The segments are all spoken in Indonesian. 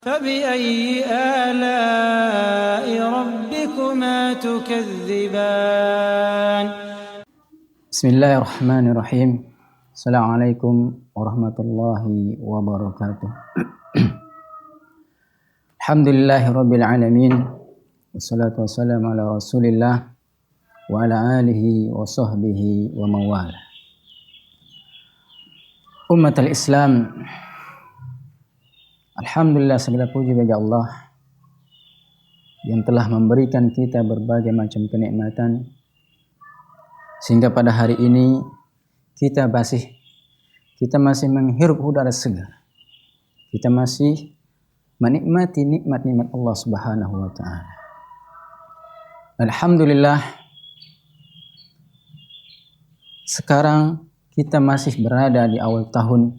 فبأي آلاء ربكما تكذبان بسم الله الرحمن الرحيم. السلام عليكم ورحمة الله وبركاته. الحمد لله رب العالمين والصلاة والسلام على رسول الله وعلى آله وصحبه ومن والاه. Umat al-Islam, alhamdulillah, segala puji bagi Allah yang telah memberikan kita berbagai macam kenikmatan sehingga pada hari ini kita masih menghirup udara segar. Kita masih menikmati nikmat-nikmat Allah Subhanahu wa taala. Alhamdulillah, sekarang kita masih berada di awal tahun,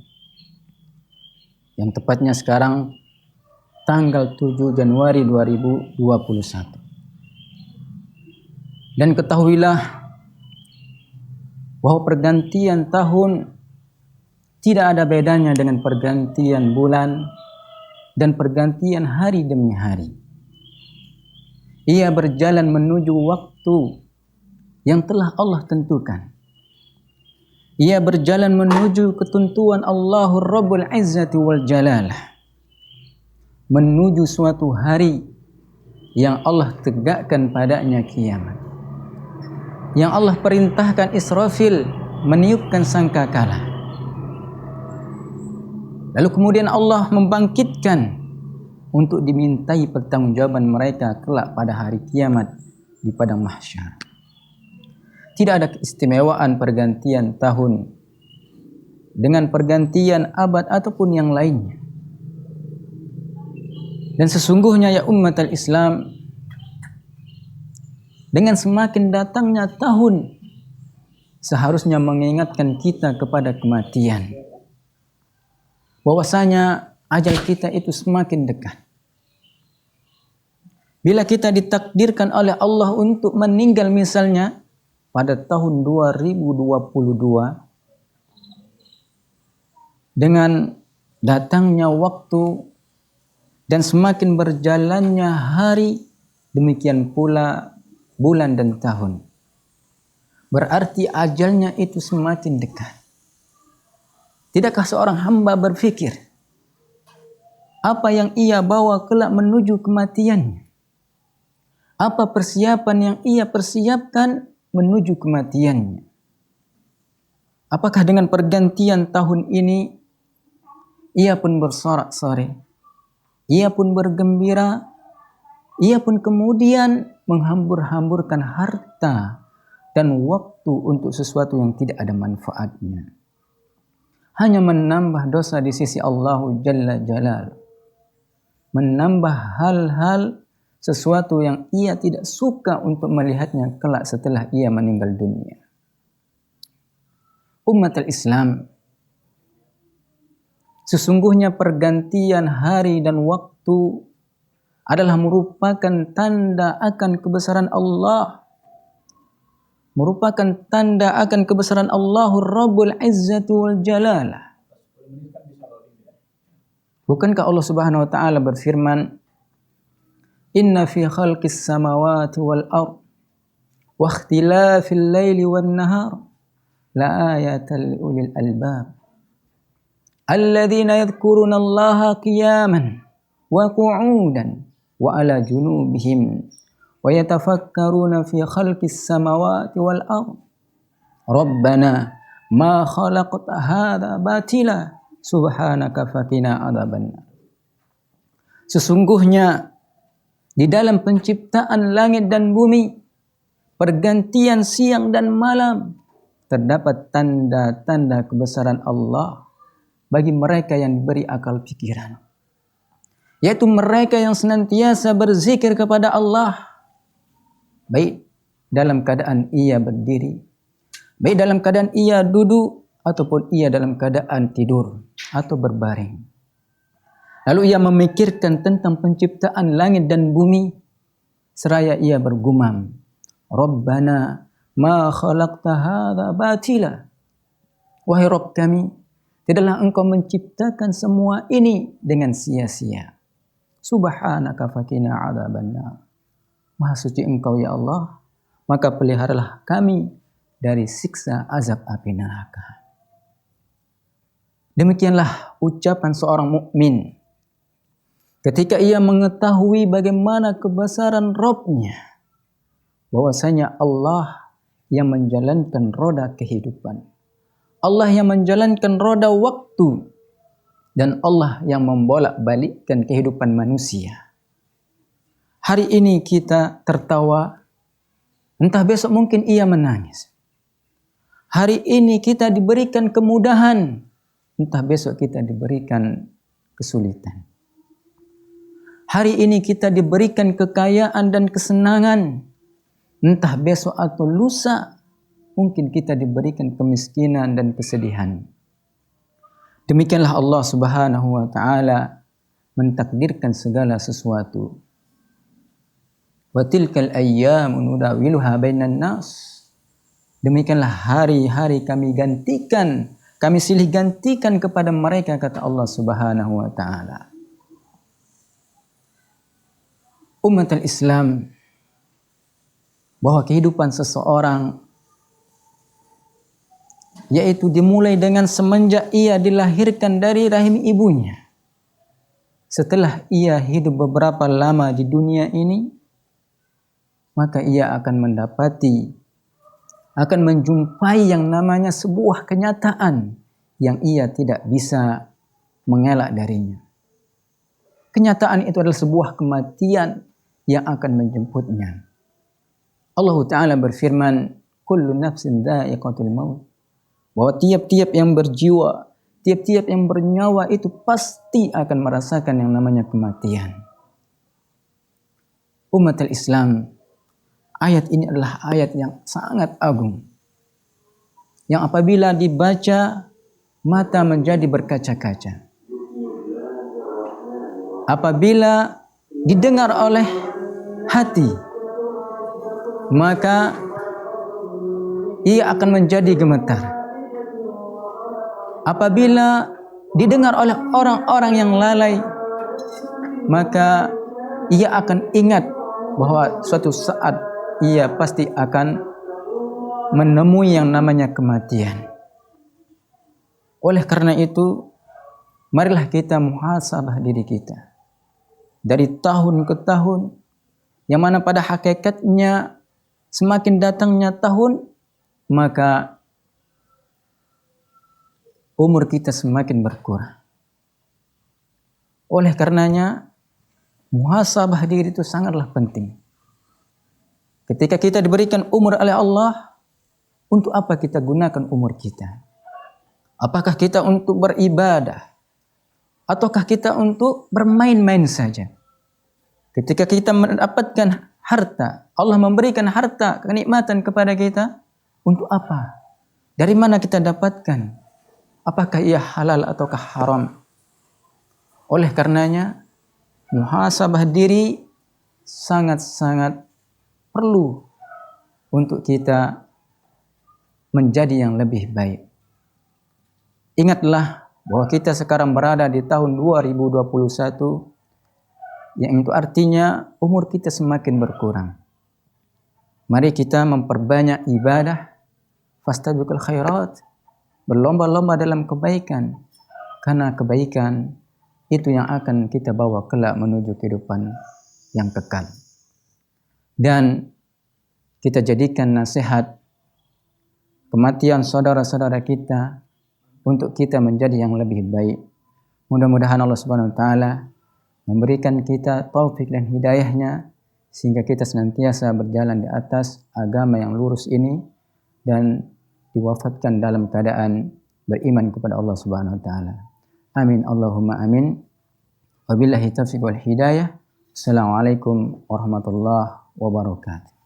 yang tepatnya sekarang tanggal 7 Januari 2021. Dan ketahuilah bahwa pergantian tahun tidak ada bedanya dengan pergantian bulan dan pergantian hari demi hari. Ia berjalan menuju waktu yang telah Allah tentukan. Ia berjalan menuju ketentuan Allahur Rabbul Izzati wal Jalalah, menuju suatu hari yang Allah tegakkan padanya kiamat, yang Allah perintahkan Israfil meniupkan sangkakala. Lalu kemudian Allah membangkitkan untuk dimintai pertanggungjawaban mereka kelak pada hari kiamat di padang mahsyar. Tidak ada keistimewaan pergantian tahun dengan pergantian abad ataupun yang lainnya. Dan sesungguhnya ya umat al-Islam, dengan semakin datangnya tahun seharusnya mengingatkan kita kepada kematian. Bahwasanya ajal kita itu semakin dekat. Bila kita ditakdirkan oleh Allah untuk meninggal misalnya pada tahun 2022, dengan datangnya waktu dan semakin berjalannya hari, demikian pula bulan dan tahun, berarti ajalnya itu semakin dekat. Tidakkah seorang hamba berpikir apa yang ia bawa kelak menuju kematiannya? Apa persiapan yang ia persiapkan menuju kematiannya? Apakah dengan pergantian tahun ini ia pun bersorak-sorai, ia pun bergembira, ia pun kemudian menghambur-hamburkan harta dan waktu untuk sesuatu yang tidak ada manfaatnya, hanya menambah dosa di sisi Allah Jalla Jalal, menambah hal-hal sesuatu yang ia tidak suka untuk melihatnya kelak setelah ia meninggal dunia. Umat al-Islam, sesungguhnya pergantian hari dan waktu adalah merupakan tanda akan kebesaran Allah, merupakan tanda akan kebesaran Allahur Rabbul Izzati wal Jalalah. Bukankah Allah Subhanahu wa taala berfirman, Inna fi khalqis samawati wal ard wa ikhtilafil laili wan nahar la ayatan li ulil albab alladzina yadhkuruna Allaha qiyaman wa qu'udan wa ala junubihim wa yatafakkaruna fi khalqis samawati wal ard rabbana ma khalaqta hadza batila subhanaka faqina adzabannar. Sesungguhnya di dalam penciptaan langit dan bumi, pergantian siang dan malam, terdapat tanda-tanda kebesaran Allah bagi mereka yang diberi akal pikiran, yaitu mereka yang senantiasa berzikir kepada Allah, baik dalam keadaan ia berdiri, baik dalam keadaan ia duduk, ataupun ia dalam keadaan tidur atau berbaring. Lalu ia memikirkan tentang penciptaan langit dan bumi, seraya ia bergumam, Rabbana ma khalaqta hadza batila. Wahai Rabb kami, tidaklah engkau menciptakan semua ini dengan sia-sia. Subhanaka faqina adzabannar. Maha suci Engkau ya Allah, maka peliharalah kami dari siksa azab api neraka. Demikianlah ucapan seorang mukmin ketika ia mengetahui bagaimana kebesaran Rabb-Nya, bahwasanya Allah yang menjalankan roda kehidupan, Allah yang menjalankan roda waktu, dan Allah yang membolak-balikkan kehidupan manusia. Hari ini kita tertawa, entah besok mungkin ia menangis. Hari ini kita diberikan kemudahan, entah besok kita diberikan kesulitan. Hari ini kita diberikan kekayaan dan kesenangan, entah besok atau lusa mungkin kita diberikan kemiskinan dan kesedihan. Demikianlah Allah Subhanahu wa taala mentakdirkan segala sesuatu. Wa tilkal ayyamu nudawiluha bainan nas. Demikianlah hari-hari kami gantikan, kami silih gantikan kepada mereka, kata Allah Subhanahu wa taala. Umat al-Islam, bahwa kehidupan seseorang yaitu dimulai dengan semenjak ia dilahirkan dari rahim ibunya. Setelah ia hidup beberapa lama di dunia ini, maka ia akan mendapati, akan menjumpai yang namanya sebuah kenyataan yang ia tidak bisa mengelak darinya. Kenyataan itu adalah sebuah kematian yang akan menjemputnya. Allah Ta'ala berfirman, kullu nafsin dha'iqatul maut. Bahwa tiap-tiap yang berjiwa, tiap-tiap yang bernyawa itu pasti akan merasakan yang namanya kematian. Umat al-Islam, ayat ini adalah ayat yang sangat agung, yang apabila dibaca, mata menjadi berkaca-kaca. Apabila didengar oleh hati, maka ia akan menjadi gemetar. Apabila didengar oleh orang-orang yang lalai, maka ia akan ingat bahwa suatu saat ia pasti akan menemui yang namanya kematian. Oleh karena itu, marilah kita muhasabah diri kita. Dari tahun ke tahun, yang mana pada hakikatnya semakin datangnya tahun, maka umur kita semakin berkurang. Oleh karenanya, muhasabah diri itu sangatlah penting. Ketika kita diberikan umur oleh Allah, untuk apa kita gunakan umur kita? Apakah kita untuk beribadah? Ataukah kita untuk bermain-main saja? Ketika kita mendapatkan harta, Allah memberikan harta, kenikmatan kepada kita, untuk apa? Dari mana kita dapatkan? Apakah ia halal ataukah haram? Oleh karenanya, muhasabah diri sangat-sangat perlu untuk kita menjadi yang lebih baik. Ingatlah bahwa kita sekarang berada di tahun 2021, yang itu artinya umur kita semakin berkurang. Mari kita memperbanyak ibadah, fastabiqul khairat, berlomba-lomba dalam kebaikan, karena kebaikan itu yang akan kita bawa kelak menuju kehidupan yang kekal. Dan kita jadikan nasihat kematian saudara-saudara kita untuk kita menjadi yang lebih baik. Mudah-mudahan Allah Subhanahu wa taala memberikan kita taufik dan hidayahnya, sehingga kita senantiasa berjalan di atas agama yang lurus ini dan diwafatkan dalam keadaan beriman kepada Allah Subhanahu wa taala. Amin Allahumma amin. Wabillahi taufiq wal hidayah. Assalamualaikum warahmatullahi wabarakatuh.